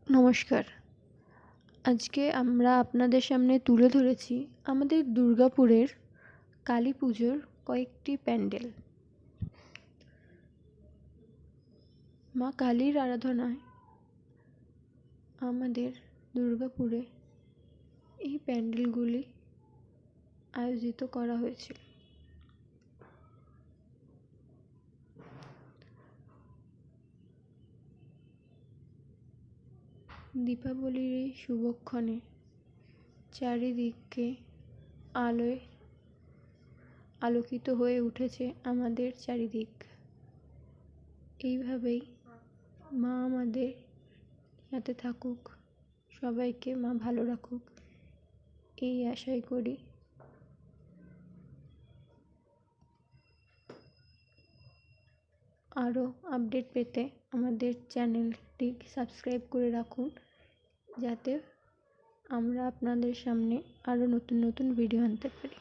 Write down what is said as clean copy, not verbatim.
নমস্কার। আজকে আমরা আপনাদের সামনে তুলে ধরেছি আমাদের দুর্গাপুরের কালী পুজোর কয়েকটি প্যান্ডেল। মা কালীর আরাধনায় আমাদের দুর্গাপুরে এই প্যান্ডেলগুলি আয়োজিত করা হয়েছিল। দীপাবলির এই শুভক্ষণে চারিদিকে আলোয় আলোকিত হয়ে উঠেছে আমাদের চারিদিক। এইভাবেই মা আমাদের সাথে থাকুক, সবাইকে মা ভালো রাখুক, এই আশাই করি। আরও আপডেট পেতে আমাদের চ্যানেলটি সাবস্ক্রাইব করে রাখুন, যাতে আমরা আপনাদের সামনে আরও নতুন নতুন ভিডিও আনতে পারি।